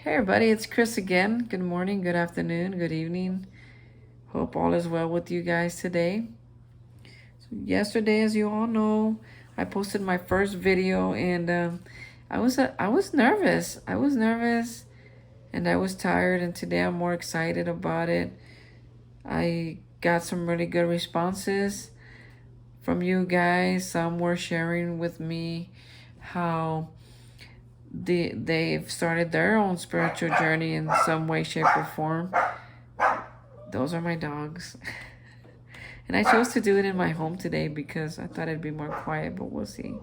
Hey everybody, it's Chris again. Good morning, good afternoon, good evening. Hope all is well with you guys today. So yesterday, as you all know, I posted my first video, and I was nervous. I was nervous, and I was tired. And today, I'm more excited about it. I got some really good responses from you guys. Some were sharing with me how they've started their own spiritual journey in some way, shape, or form. Those are my dogs. And I chose to do it in my home today because I thought it'd be more quiet, but we'll see.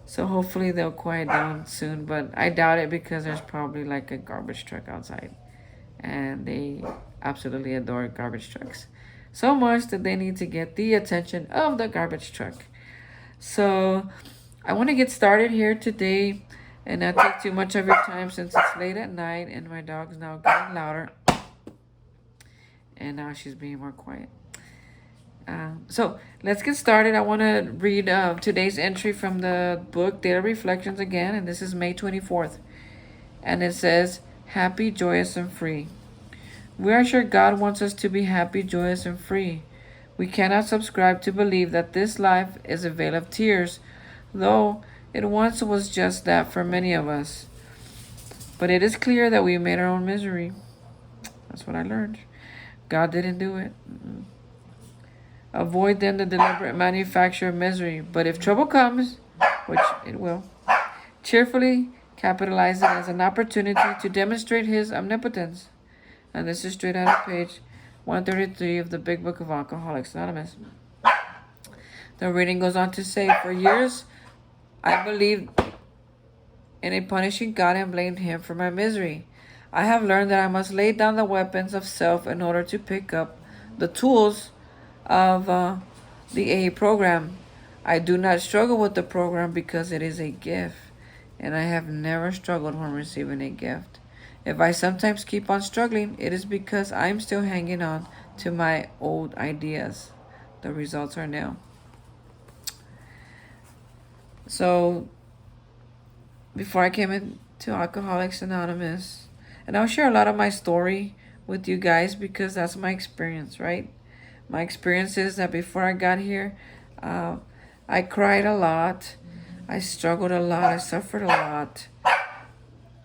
So hopefully they'll quiet down soon, but I doubt it because there's probably like a garbage truck outside. And they absolutely adore garbage trucks. So much that they need to get the attention of the garbage truck. So I want to get started here today and not take too much of your time since it's late at night and my dog's now getting louder. And now she's being more quiet. So let's get started. I want to read today's entry from the book Daily Reflections again, and this is May 24th. And it says, Happy, joyous, and free. We are sure God wants us to be happy, joyous, and free. We cannot subscribe to believe that this life is a vale of tears, though it once was just that for many of us. But it is clear that we made our own misery. That's what I learned. God didn't do it. Avoid then the deliberate manufacture of misery. But if trouble comes, which it will, cheerfully capitalize it as an opportunity to demonstrate his omnipotence. And this is straight out of page 133 of the Big Book of Alcoholics Anonymous. The reading goes on to say, For years I believed in a punishing God and blamed him for my misery. I have learned that I must lay down the weapons of self in order to pick up the tools of the AA program. I do not struggle with the program because it is a gift, and I have never struggled when receiving a gift. If I sometimes keep on struggling, it is because I'm still hanging on to my old ideas. The results are nil. So, before I came into Alcoholics Anonymous, and I'll share a lot of my story with you guys because that's my experience, right? My experience is that before I got here, I cried a lot. I struggled a lot. I suffered a lot.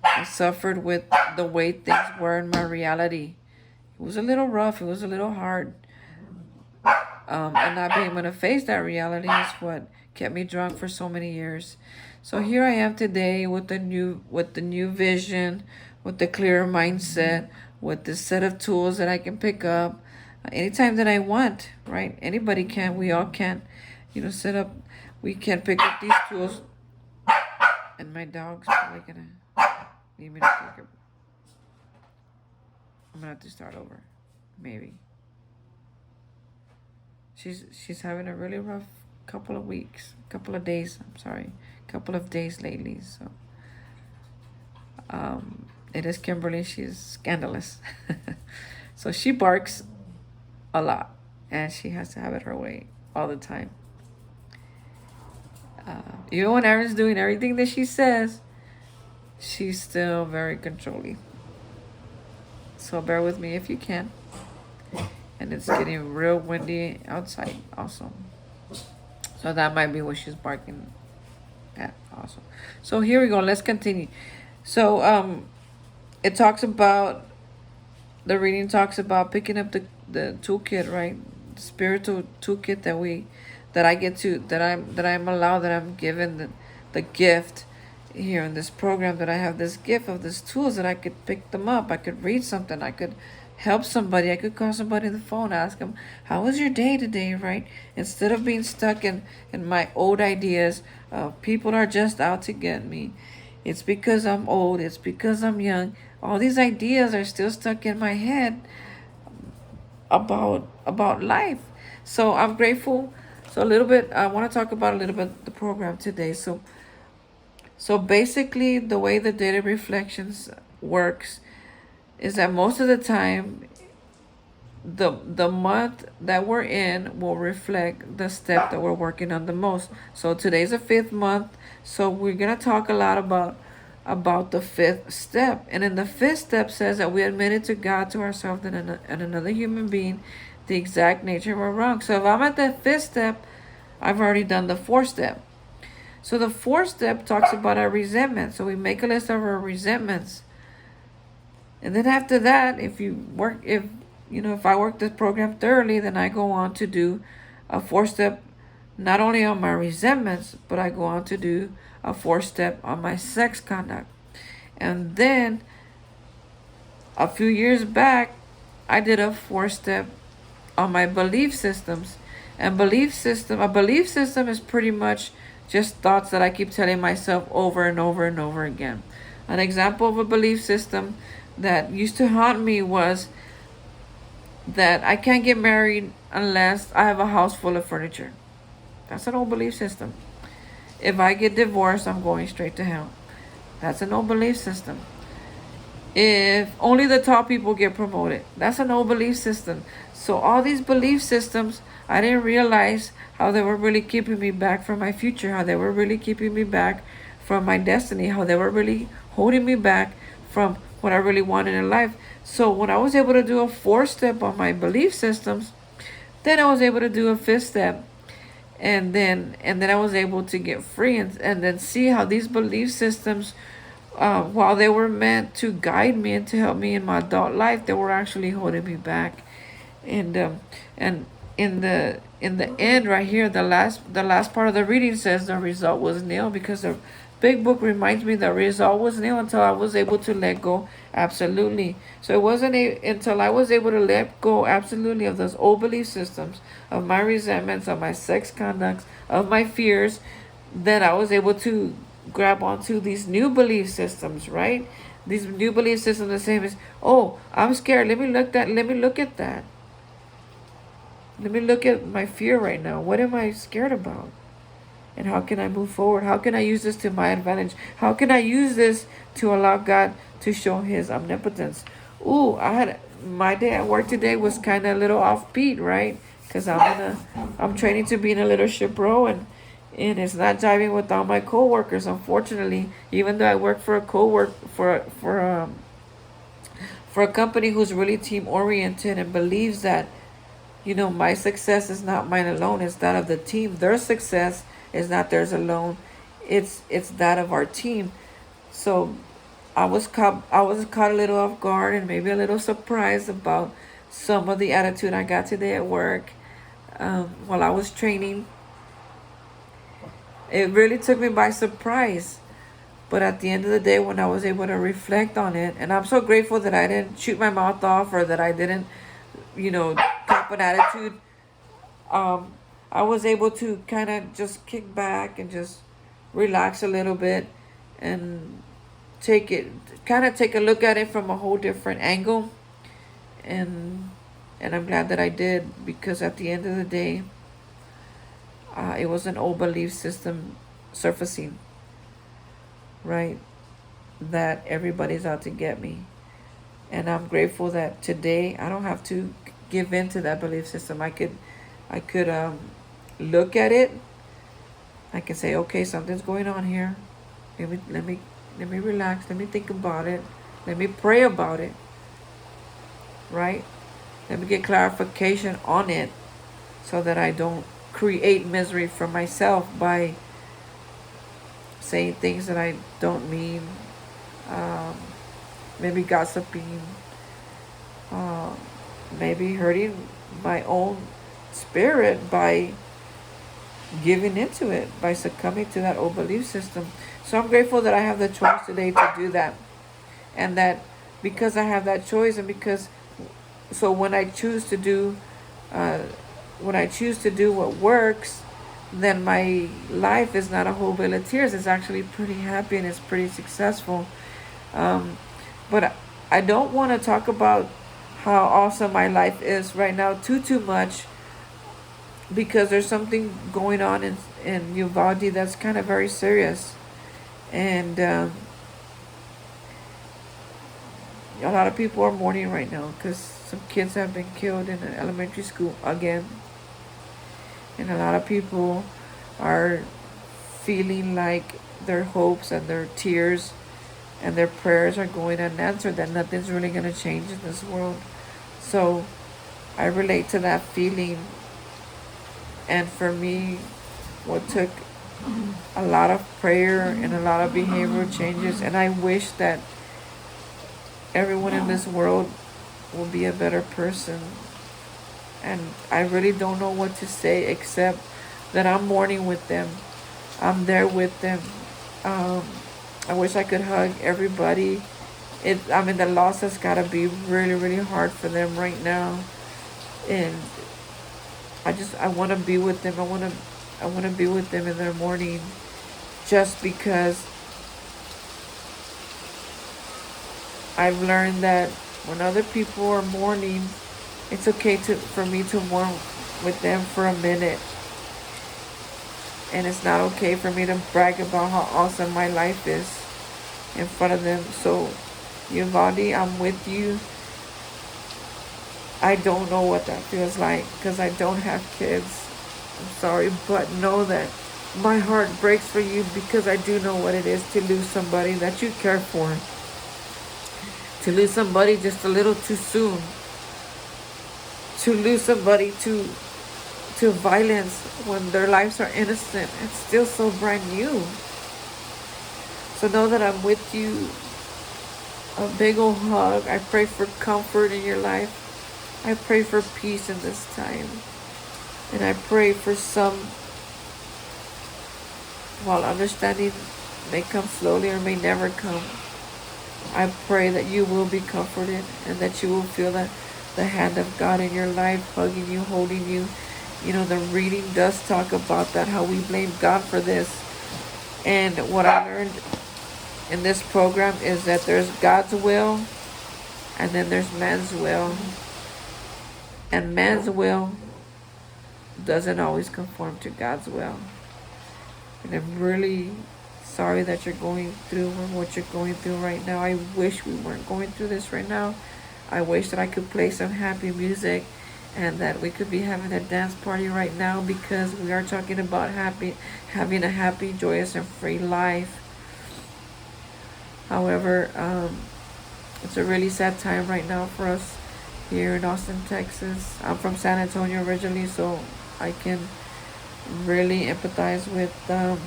I suffered with the way things were in my reality. It was a little rough. It was a little hard. And not being able to face that reality is what kept me drunk for so many years. So here I am today with the new vision, with the clearer mindset, with the set of tools that I can pick up anytime that I want, right? Anybody can. We all can, set up. We can pick up these tools. And my dog's probably gonna need me to pick her. I'm gonna have to start over, maybe. She's having a really rough couple of weeks, couple of days. I'm sorry, couple of days lately. So, it is Kimberly. She's scandalous, so she barks a lot, and she has to have it her way all the time. Even when Aaron's doing everything that she says, she's still very controlling. So bear with me if you can. And it's getting real windy outside also. So that might be what she's barking at also. So here we go. Let's continue. So it talks about, the reading talks about picking up the toolkit, right? The spiritual toolkit that I get to, that I'm allowed, that I'm given the gift here in this program, that I have this gift of these tools, that I could pick them up. I could read something. I could help somebody. I could call somebody on the phone, ask them, how was your day today, right? Instead of being stuck in my old ideas of people are just out to get me. It's because I'm old. It's because I'm young. All these ideas are still stuck in my head about life. So I'm grateful. So a little bit, I want to talk about a little bit the program today. So basically, the way the Daily Reflections works is that most of the time, the month that we're in will reflect the step that we're working on the most. So today's the 5th month. So we're gonna talk a lot about about the fifth step. And in the fifth step says that we admitted to God, to ourselves, and another human being the exact nature of our wrong. So if I'm at the fifth step, I've already done the fourth step. So the fourth step talks about our resentment. So we make a list of our resentments. And then after that, if I work this program thoroughly, then I go on to do a fourth step, not only on my resentments, but I go on to do a fourth step on my sex conduct. And then a few years back, I did a fourth step on my belief systems. And a belief system is pretty much just thoughts that I keep telling myself over and over and over again. An example of a belief system that used to haunt me was that I can't get married unless I have a house full of furniture. That's an old belief system. If I get divorced, I'm going straight to hell. That's an old belief system. If only the top people get promoted, that's an old belief system. So all these belief systems, I didn't realize how they were really keeping me back from my future, how they were really keeping me back from my destiny, how they were really holding me back from what I really wanted in life. So when I was able to do a fourth step on my belief systems, then I was able to do a fifth step. And then I was able to get free and then see how these belief systems, while they were meant to guide me and to help me in my adult life, they were actually holding me back. And in the end right here, the last part of the reading says the result was nil, because the big book reminds me the result was nil until I was able to let go absolutely. So it wasn't until I was able to let go absolutely of those old belief systems, of my resentments, of my sex conducts, of my fears, that I was able to grab onto these new belief systems, right? These new belief systems, the same as, oh, I'm scared. Let me look at that. Let me look at my fear right now. What am I scared about? And how can I move forward? How can I use this to my advantage? How can I use this to allow God to show his omnipotence? Ooh, my day at work today was kind of a little offbeat, right? Because I'm training to be in a leadership role, and it's not jiving with all my coworkers, unfortunately. Even though I work for a company who's really team oriented and believes that, my success is not mine alone, it's that of the team. Their success is not theirs alone, it's that of our team. So I was caught a little off guard and maybe a little surprised about some of the attitude I got today at work, while I was training. It really took me by surprise. But at the end of the day, when I was able to reflect on it, and I'm so grateful that I didn't shoot my mouth off, or that I didn't, cop an attitude. I was able to kind of just kick back and just relax a little bit and take a look at it from a whole different angle. And I'm glad that I did, because at the end of the day, it was an old belief system surfacing, right? That everybody's out to get me. And I'm grateful that today I don't have to give in to that belief system. I could look at it. I can say, okay, something's going on here. Let me relax. Let me think about it. Let me pray about it. Right? Let me get clarification on it, so that I don't create misery for myself by saying things that I don't mean. Maybe gossiping. Maybe hurting my own spirit by giving into it, by succumbing to that old belief system. So I'm grateful that I have the choice today to do that. And that because I have that choice, and when I choose to do what works, then my life is not a whole bill of tears. It's actually pretty happy and it's pretty successful. But I don't want to talk about how awesome my life is right now too much, because there's something going on in Uvalde that's kind of very serious. And a lot of people are mourning right now because some kids have been killed in an elementary school again. And a lot of people are feeling like their hopes and their tears and their prayers are going unanswered, that nothing's really going to change in this world. So I relate to that feeling. And for me, what took a lot of prayer and a lot of behavioral changes, and I wish that everyone in this world will be a better person. And I really don't know what to say except that I'm mourning with them. I'm there with them. I wish I could hug everybody. The loss has got to be really, really hard for them right now. And I want to be with them. I want to be with them in their mourning, just because I've learned that when other people are mourning, it's okay for me to mourn with them for a minute. And it's not okay for me to brag about how awesome my life is in front of them. So, Uvalde, I'm with you. I don't know what that feels like because I don't have kids. I'm sorry, but know that my heart breaks for you, because I do know what it is to lose somebody that you care for. To lose somebody just a little too soon. To lose somebody to violence when their lives are innocent. It's still so brand new. So know that I'm with you. A big old hug. I pray for comfort in your life. I pray for peace in this time. And I pray for some, while understanding may come slowly or may never come, I pray that you will be comforted and that you will feel the hand of God in your life, hugging you, holding you. You know, the reading does talk about that, how we blame God for this. And what I learned in this program is that there's God's will and then there's man's will. And man's will doesn't always conform to God's will. And I'm really sorry that you're going through what you're going through right now. I wish we weren't going through this right now. I wish that I could play some happy music and that we could be having a dance party right now, because we are talking about having a happy, joyous, and free life. However, it's a really sad time right now for us here in Austin, Texas. I'm from San Antonio originally, so I can really empathize with those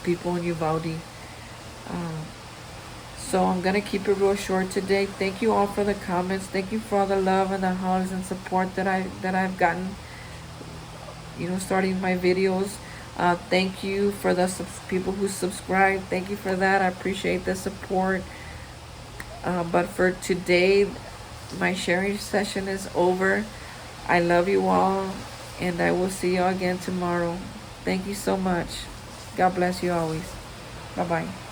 people in Uvalde. So I'm going to keep it real short today. Thank you all for the comments. Thank you for all the love and the hugs and support that I've gotten, you know, starting my videos. Thank you for the people who subscribe. Thank you for that. I appreciate the support. But for today, my sharing session is over. I love you all, and I will see you again tomorrow. Thank you so much. God bless you always. Bye-bye.